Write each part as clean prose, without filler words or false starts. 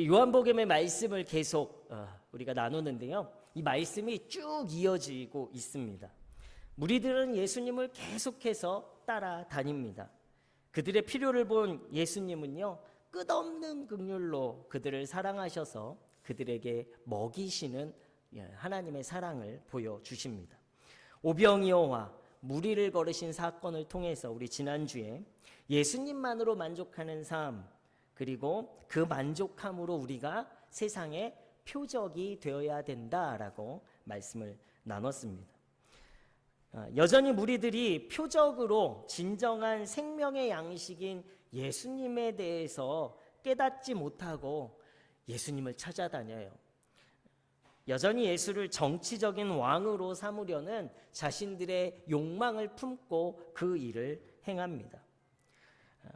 우리 요한복음의 말씀을 계속 우리가 나누는데요. 이 말씀이 쭉 이어지고 있습니다. 무리들은 예수님을 계속해서 따라다닙니다. 그들의 필요를 본 예수님은요, 끝없는 긍휼로 그들을 사랑하셔서 그들에게 먹이시는 하나님의 사랑을 보여주십니다. 오병이어와 무리를 걸으신 사건을 통해서 우리 지난주에 예수님만으로 만족하는 삶, 그리고 그 만족함으로 우리가 세상의 표적이 되어야 된다라고 말씀을 나눴습니다. 여전히 무리들이 표적으로 진정한 생명의 양식인 예수님에 대해서 깨닫지 못하고 예수님을 찾아다녀요. 여전히 예수를 정치적인 왕으로 삼으려는 자신들의 욕망을 품고 그 일을 행합니다.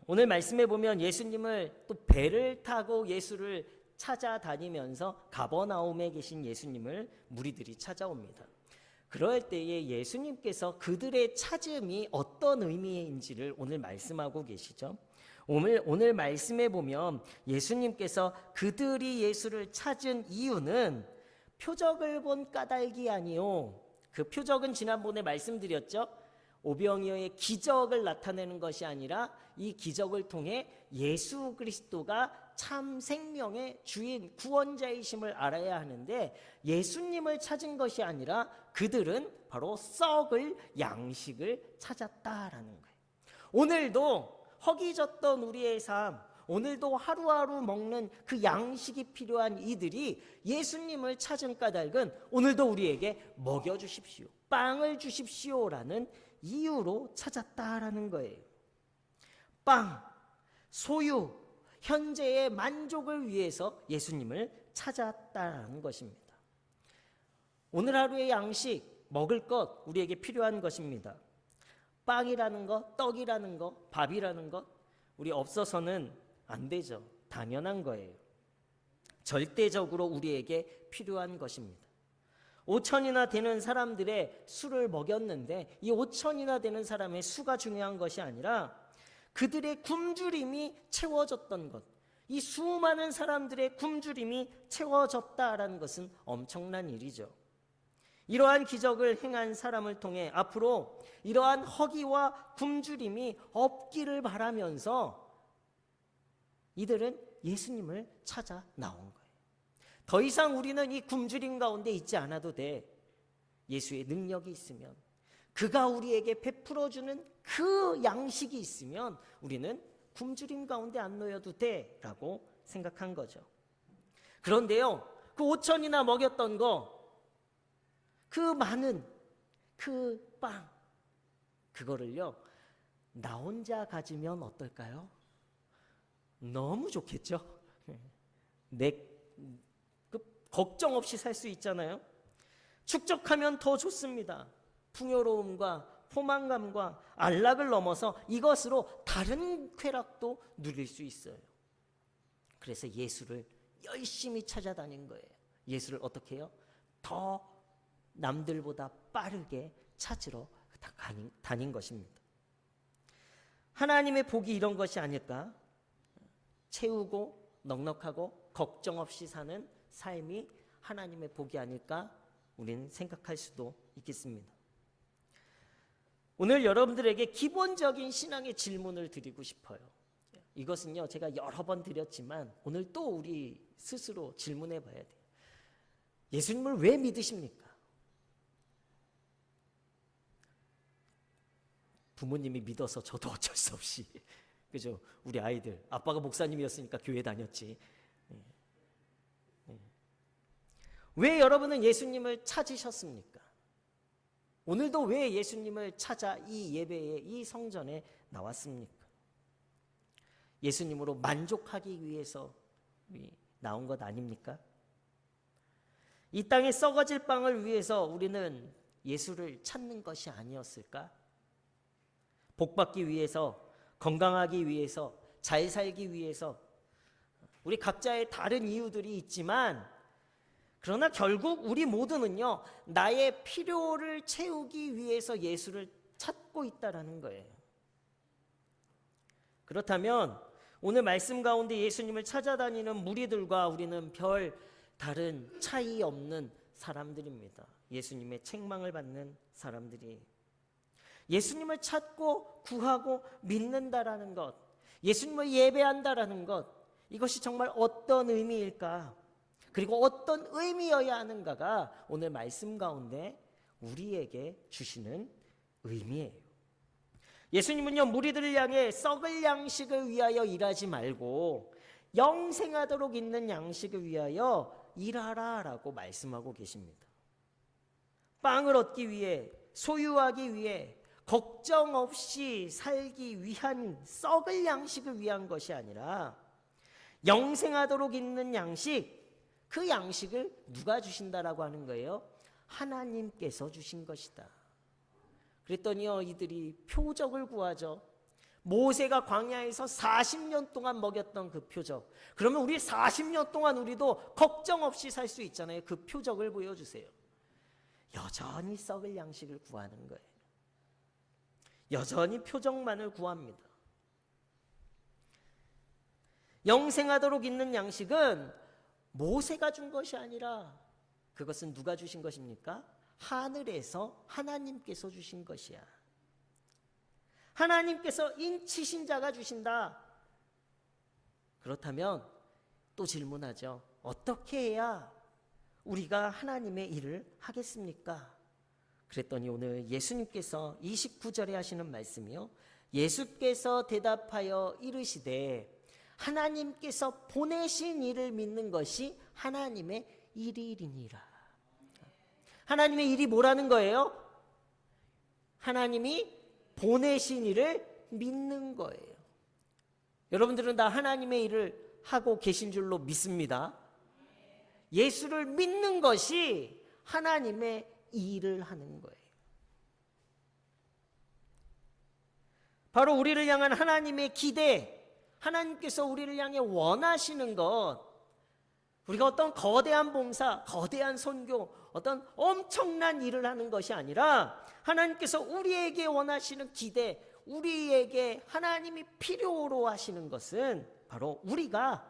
오늘 말씀에 보면 예수님을 또 배를 타고 예수를 찾아다니면서 가버나움에 계신 예수님을 무리들이 찾아옵니다. 그럴 때에 예수님께서 그들의 찾음이 어떤 의미인지를 오늘 말씀하고 계시죠. 오늘 말씀에 보면 예수님께서 그들이 예수를 찾은 이유는 표적을 본 까닭이 아니요. 그 표적은 지난번에 말씀드렸죠. 오병이어의 기적을 나타내는 것이 아니라 이 기적을 통해 예수 그리스도가 참 생명의 주인 구원자이심을 알아야 하는데, 예수님을 찾은 것이 아니라 그들은 바로 썩을 양식을 찾았다라는 거예요. 오늘도 허기졌던 우리의 삶, 오늘도 하루하루 먹는 그 양식이 필요한 이들이 예수님을 찾은 까닭은 오늘도 우리에게 먹여주십시오, 빵을 주십시오라는 이유로 찾았다라는 거예요. 빵, 소유, 현재의 만족을 위해서 예수님을 찾았다라는 것입니다. 오늘 하루의 양식, 먹을 것, 우리에게 필요한 것입니다. 빵이라는 것, 떡이라는 것, 밥이라는 것, 우리 없어서는 안 되죠. 당연한 거예요. 절대적으로 우리에게 필요한 것입니다. 5천이나 되는 사람들의 수를 먹였는데 이 5천이나 되는 사람의 수가 중요한 것이 아니라 그들의 굶주림이 채워졌던 것, 이 수많은 사람들의 굶주림이 채워졌다라는 것은 엄청난 일이죠. 이러한 기적을 행한 사람을 통해 앞으로 이러한 허기와 굶주림이 없기를 바라면서 이들은 예수님을 찾아 나온 거예요. 더 이상 우리는 이 굶주림 가운데 있지 않아도 돼. 예수의 능력이 있으면, 그가 우리에게 베풀어주는 그 양식이 있으면 우리는 굶주림 가운데 안 놓여도 돼 라고 생각한 거죠. 그런데요, 그 5천이나 먹였던 거, 그 많은 그 빵, 그거를요 나 혼자 가지면 어떨까요? 너무 좋겠죠. 걱정 없이 살 수 있잖아요. 축적하면 더 좋습니다. 풍요로움과 포만감과 안락을 넘어서 이것으로 다른 쾌락도 누릴 수 있어요. 그래서 예수를 열심히 찾아다닌 거예요. 예수를 어떻게 해요? 더 남들보다 빠르게 찾으러 다닌 것입니다. 하나님의 복이 이런 것이 아닐까? 채우고 넉넉하고 걱정 없이 사는 삶이 하나님의 복이 아닐까 우리는 생각할 수도 있겠습니다. 오늘 여러분들에게 기본적인 신앙의 질문을 드리고 싶어요. 이것은요 제가 여러 번 드렸지만 오늘 또 우리 스스로 질문해 봐야 돼요. 예수님을 왜 믿으십니까? 부모님이 믿어서 저도 어쩔 수 없이, 그죠? 우리 아이들, 아빠가 목사님이었으니까 교회 다녔지. 왜 여러분은 예수님을 찾으셨습니까? 오늘도 왜 예수님을 찾아 이 예배에, 이 성전에 나왔습니까? 예수님으로 만족하기 위해서 나온 것 아닙니까? 이 땅에 썩어질 빵을 위해서 우리는 예수를 찾는 것이 아니었을까? 복받기 위해서, 건강하기 위해서, 잘 살기 위해서, 우리 각자의 다른 이유들이 있지만, 그러나 결국 우리 모두는요 나의 필요를 채우기 위해서 예수를 찾고 있다라는 거예요. 그렇다면 오늘 말씀 가운데 예수님을 찾아다니는 무리들과 우리는 별 다른 차이 없는 사람들입니다. 예수님의 책망을 받는 사람들이. 예수님을 찾고 구하고 믿는다라는 것, 예수님을 예배한다라는 것, 이것이 정말 어떤 의미일까? 그리고 어떤 의미여야 하는가가 오늘 말씀 가운데 우리에게 주시는 의미예요. 예수님은요, 무리들을 향해 썩을 양식을 위하여 일하지 말고 영생하도록 있는 양식을 위하여 일하라 라고 말씀하고 계십니다. 빵을 얻기 위해, 소유하기 위해, 걱정 없이 살기 위한 썩을 양식을 위한 것이 아니라 영생하도록 있는 양식, 그 양식을 누가 주신다라고 하는 거예요? 하나님께서 주신 것이다. 그랬더니요, 이들이 표적을 구하죠. 모세가 광야에서 40년 동안 먹였던 그 표적. 그러면 우리 40년 동안 우리도 걱정 없이 살 수 있잖아요. 그 표적을 보여주세요. 여전히 썩을 양식을 구하는 거예요. 여전히 표적만을 구합니다. 영생하도록 있는 양식은 모세가 준 것이 아니라 그것은 누가 주신 것입니까? 하늘에서 하나님께서 주신 것이야. 하나님께서 인치신 자가 주신다. 그렇다면 또 질문하죠. 어떻게 해야 우리가 하나님의 일을 하겠습니까? 그랬더니 오늘 예수님께서 29절에 하시는 말씀이요. 예수께서 대답하여 이르시되 하나님께서 보내신 이를 믿는 것이 하나님의 일이니라. 하나님의 일이 뭐라는 거예요? 하나님이 보내신 이를 믿는 거예요. 여러분들은 다 하나님의 일을 하고 계신 줄로 믿습니다. 예수를 믿는 것이 하나님의 일을 하는 거예요. 바로 우리를 향한 하나님의 기대, 하나님께서 우리를 향해 원하시는 것, 우리가 어떤 거대한 봉사, 거대한 선교, 어떤 엄청난 일을 하는 것이 아니라 하나님께서 우리에게 원하시는 기대, 우리에게 하나님이 필요로 하시는 것은 바로 우리가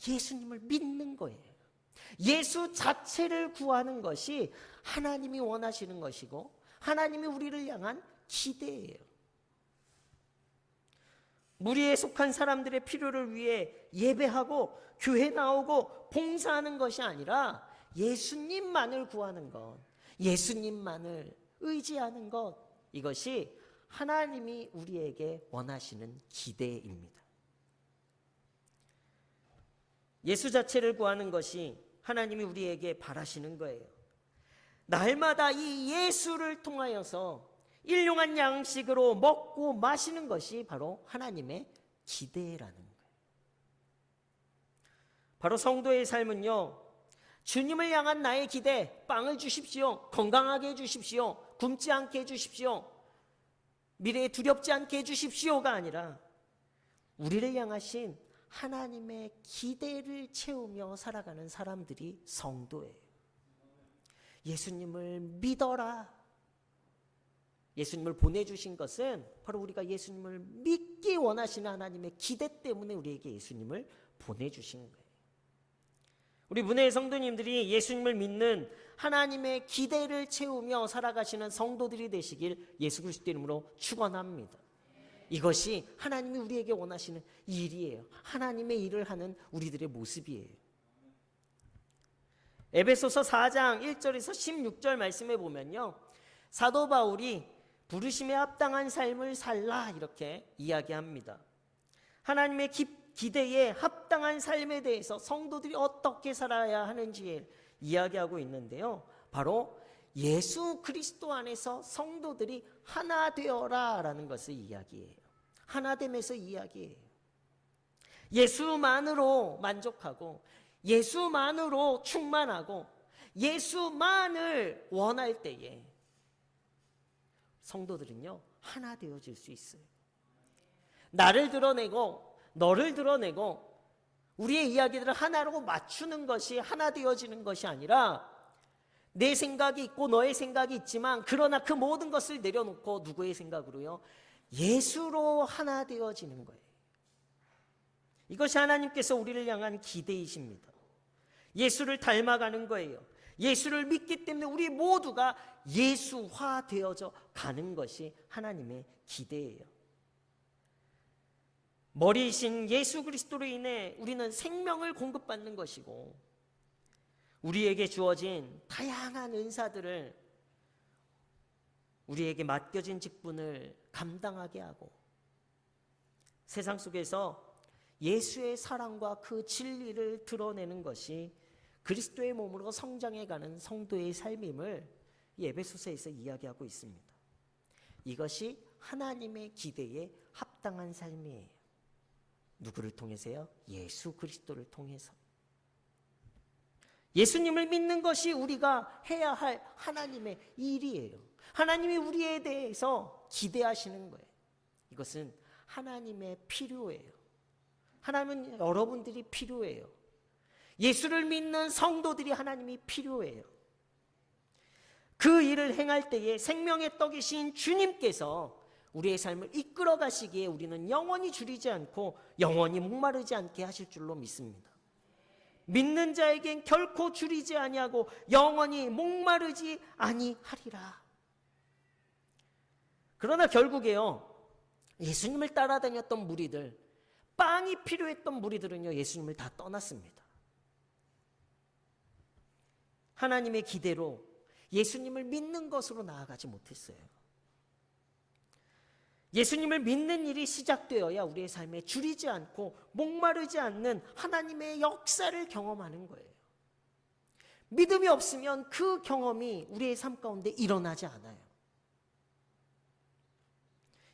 예수님을 믿는 거예요. 예수 자체를 구하는 것이 하나님이 원하시는 것이고 하나님이 우리를 향한 기대예요. 무리에 속한 사람들의 필요를 위해 예배하고 교회 나오고 봉사하는 것이 아니라 예수님만을 구하는 것, 예수님만을 의지하는 것, 이것이 하나님이 우리에게 원하시는 기대입니다. 예수 자체를 구하는 것이 하나님이 우리에게 바라시는 거예요. 날마다 이 예수를 통하여서 일용한 양식으로 먹고 마시는 것이 바로 하나님의 기대라는 거예요. 바로 성도의 삶은요, 주님을 향한 나의 기대, 빵을 주십시오, 건강하게 해주십시오, 굶지 않게 해주십시오, 미래에 두렵지 않게 해주십시오가 아니라 우리를 향하신 하나님의 기대를 채우며 살아가는 사람들이 성도예요. 예수님을 믿어라. 예수님을 보내주신 것은 바로 우리가 예수님을 믿기 원하시는 하나님의 기대 때문에 우리에게 예수님을 보내주신 거예요. 우리 문혜의 성도님들이 예수님을 믿는 하나님의 기대를 채우며 살아가시는 성도들이 되시길 예수 그리스도 이름으로 축원합니다. 이것이 하나님이 우리에게 원하시는 일이에요. 하나님의 일을 하는 우리들의 모습이에요. 에베소서 4장 1절에서 16절 말씀에 보면요, 사도 바울이 부르심에 합당한 삶을 살라 이렇게 이야기합니다. 하나님의 기대에 합당한 삶에 대해서 성도들이 어떻게 살아야 하는지 이야기하고 있는데요, 바로 예수 그리스도 안에서 성도들이 하나 되어라 라는 것을 이야기해요. 하나됨에서 이야기해요. 예수만으로 만족하고 예수만으로 충만하고 예수만을 원할 때에 성도들은요, 하나 되어질 수 있어요. 나를 드러내고 너를 드러내고 우리의 이야기들을 하나로 맞추는 것이 하나 되어지는 것이 아니라 내 생각이 있고 너의 생각이 있지만 그러나 그 모든 것을 내려놓고 누구의 생각으로요? 예수로 하나 되어지는 거예요. 이것이 하나님께서 우리를 향한 기대이십니다. 예수를 닮아가는 거예요. 예수를 믿기 때문에 우리 모두가 예수화 되어져 가는 것이 하나님의 기대예요. 머리이신 예수 그리스도로 인해 우리는 생명을 공급받는 것이고, 우리에게 주어진 다양한 은사들을, 우리에게 맡겨진 직분을 감당하게 하고, 세상 속에서 예수의 사랑과 그 진리를 드러내는 것이 그리스도의 몸으로 성장해가는 성도의 삶임을 에베소서에서 이야기하고 있습니다. 이것이 하나님의 기대에 합당한 삶이에요. 누구를 통해서요? 예수 그리스도를 통해서. 예수님을 믿는 것이 우리가 해야 할 하나님의 일이에요. 하나님이 우리에 대해서 기대하시는 거예요. 이것은 하나님의 필요예요. 하나님은 여러분들이 필요해요. 예수를 믿는 성도들이 하나님이 필요해요. 그 일을 행할 때에 생명의 떡이신 주님께서 우리의 삶을 이끌어 가시기에 우리는 영원히 줄이지 않고 영원히 목마르지 않게 하실 줄로 믿습니다. 믿는 자에겐 결코 줄이지 아니하고 영원히 목마르지 아니하리라. 그러나 결국에요, 예수님을 따라다녔던 무리들, 빵이 필요했던 무리들은요, 예수님을 다 떠났습니다. 하나님의 기대로 예수님을 믿는 것으로 나아가지 못했어요. 예수님을 믿는 일이 시작되어야 우리의 삶에 줄이지 않고 목마르지 않는 하나님의 역사를 경험하는 거예요. 믿음이 없으면 그 경험이 우리의 삶 가운데 일어나지 않아요.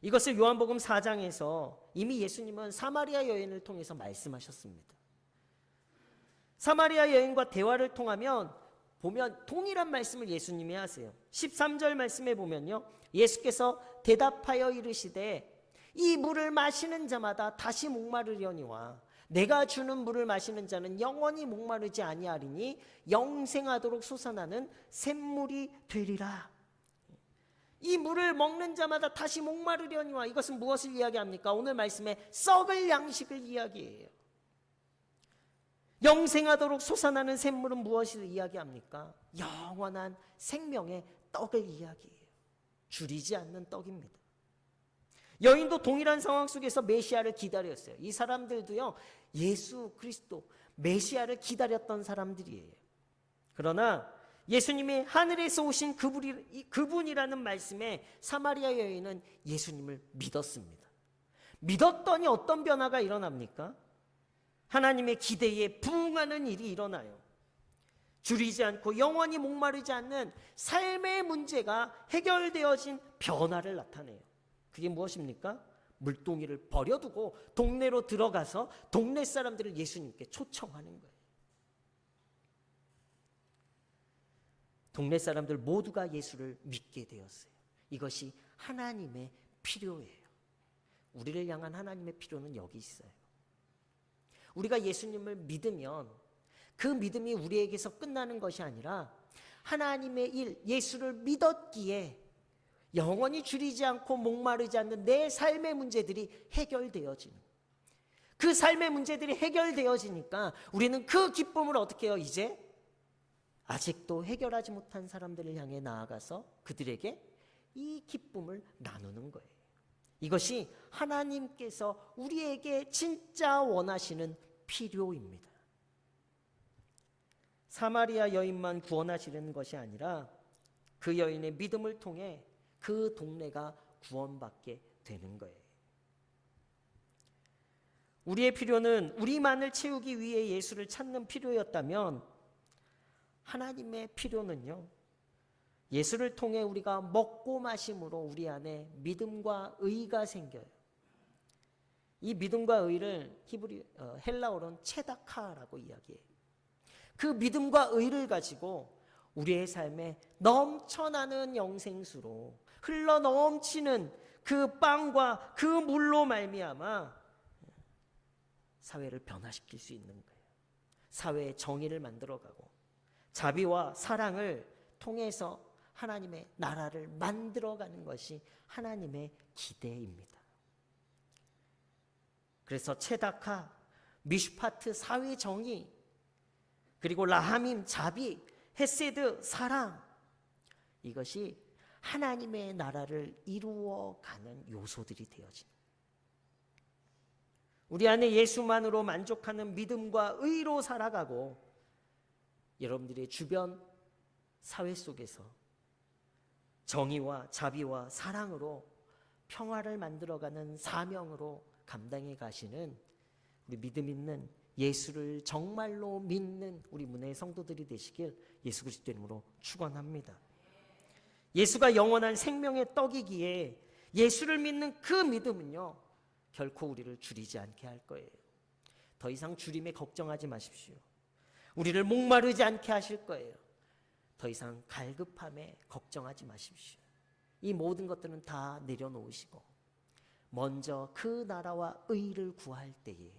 이것을 요한복음 4장에서 이미 예수님은 사마리아 여인을 통해서 말씀하셨습니다. 사마리아 여인과 대화를 통하면 보면 동일한 말씀을 예수님이 하세요. 13절 말씀에 보면요, 예수께서 대답하여 이르시되 이 물을 마시는 자마다 다시 목마르려니와 내가 주는 물을 마시는 자는 영원히 목마르지 아니하리니 영생하도록 솟아나는 샘물이 되리라. 이 물을 먹는 자마다 다시 목마르려니와, 이것은 무엇을 이야기합니까? 오늘 말씀에 썩을 양식을 이야기해요. 영생하도록 솟아나는 샘물은 무엇을 이야기합니까? 영원한 생명의 떡을 이야기해요. 줄이지 않는 떡입니다. 여인도 동일한 상황 속에서 메시아를 기다렸어요. 이 사람들도요, 예수 그리스도 메시아를 기다렸던 사람들이에요. 그러나 예수님이 하늘에서 오신 그분이라는 말씀에 사마리아 여인은 예수님을 믿었습니다. 믿었더니 어떤 변화가 일어납니까? 하나님의 기대에 부응하는 일이 일어나요. 줄이지 않고 영원히 목마르지 않는 삶의 문제가 해결되어진 변화를 나타내요. 그게 무엇입니까? 물동이를 버려두고 동네로 들어가서 동네 사람들을 예수님께 초청하는 거예요. 동네 사람들 모두가 예수를 믿게 되었어요. 이것이 하나님의 필요예요. 우리를 향한 하나님의 필요는 여기 있어요. 우리가 예수님을 믿으면 그 믿음이 우리에게서 끝나는 것이 아니라 하나님의 일, 예수를 믿었기에 영원히 줄이지 않고 목마르지 않는 내 삶의 문제들이 해결되어지는, 그 삶의 문제들이 해결되어지니까 우리는 그 기쁨을 어떻게 해요? 이제 아직도 해결하지 못한 사람들을 향해 나아가서 그들에게 이 기쁨을 나누는 거예요. 이것이 하나님께서 우리에게 진짜 원하시는 필요입니다. 사마리아 여인만 구원하시려는 것이 아니라 그 여인의 믿음을 통해 그 동네가 구원받게 되는 거예요. 우리의 필요는 우리만을 채우기 위해 예수를 찾는 필요였다면, 하나님의 필요는요, 예수를 통해 우리가 먹고 마심으로 우리 안에 믿음과 의가 생겨요. 이 믿음과 의를 헬라어로는 체다카라고 이야기해요. 그 믿음과 의를 가지고 우리의 삶에 넘쳐나는 영생수로 흘러 넘치는 그 빵과 그 물로 말미암아 사회를 변화시킬 수 있는 거예요. 사회의 정의를 만들어가고 자비와 사랑을 통해서 하나님의 나라를 만들어가는 것이 하나님의 기대입니다. 그래서 체다카, 미슈파트 사회 정의, 그리고 라하밈 자비, 헤세드 사랑, 이것이 하나님의 나라를 이루어가는 요소들이 되어집니다. 우리 안에 예수만으로 만족하는 믿음과 의로 살아가고 여러분들의 주변 사회 속에서 정의와 자비와 사랑으로 평화를 만들어가는 사명으로 감당해 가시는 우리 믿음 있는 예수를 정말로 믿는 우리 문의 성도들이 되시길 예수 그리스도 이름으로 축원합니다. 예수가 영원한 생명의 떡이기에 예수를 믿는 그 믿음은요, 결코 우리를 줄이지 않게 할 거예요. 더 이상 줄임에 걱정하지 마십시오. 우리를 목마르지 않게 하실 거예요. 더 이상 갈급함에 걱정하지 마십시오. 이 모든 것들은 다 내려놓으시고 먼저 그 나라와 의를 구할 때에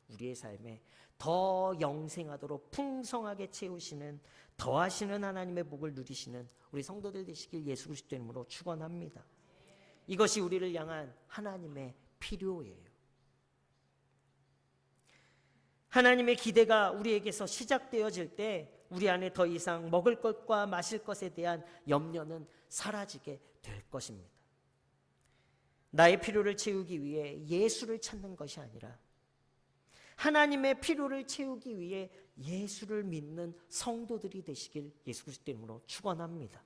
우리의 삶에 더 영생하도록 풍성하게 채우시는, 더하시는 하나님의 복을 누리시는 우리 성도들 되시길 예수 그리스도 이름으로 축원합니다. 이것이 우리를 향한 하나님의 필요예요. 하나님의 기대가 우리에게서 시작되어질 때 우리 안에 더 이상 먹을 것과 마실 것에 대한 염려는 사라지게 될 것입니다. 나의 필요를 채우기 위해 예수를 찾는 것이 아니라 하나님의 필요를 채우기 위해 예수를 믿는 성도들이 되시길 예수 그리스도 이름으로 축원합니다.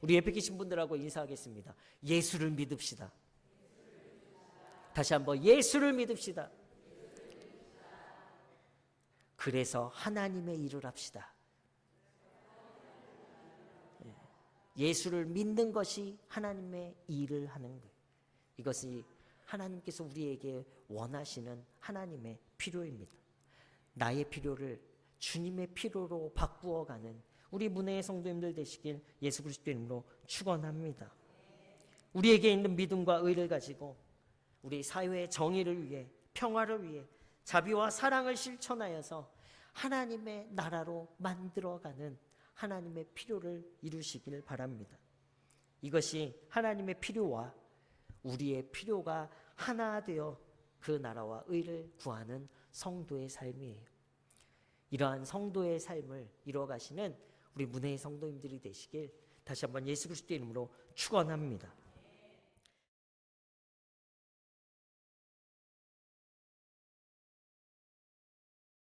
우리 예배 계신 분들하고 인사하겠습니다. 예수를 믿읍시다. 다시 한번 예수를 믿읍시다. 그래서 하나님의 일을 합시다. 예수를 믿는 것이 하나님의 일을 하는 거예요. 이것이 하나님께서 우리에게 원하시는 하나님의 필요입니다. 나의 필요를 주님의 필요로 바꾸어가는 우리 문혜의 성도님들 되시길 예수 그리스도 이름으로 축원합니다. 우리에게 있는 믿음과 의를 가지고 우리 사회의 정의를 위해, 평화를 위해 자비와 사랑을 실천하여서 하나님의 나라로 만들어가는 하나님의 필요를 이루시길 바랍니다. 이것이 하나님의 필요와 우리의 필요가 하나 되어 그 나라와 의를 구하는 성도의 삶이에요. 이러한 성도의 삶을 이루어가시는 우리 문혜의 성도님들이 되시길 다시 한번 예수 그리스도의 이름으로 축원합니다.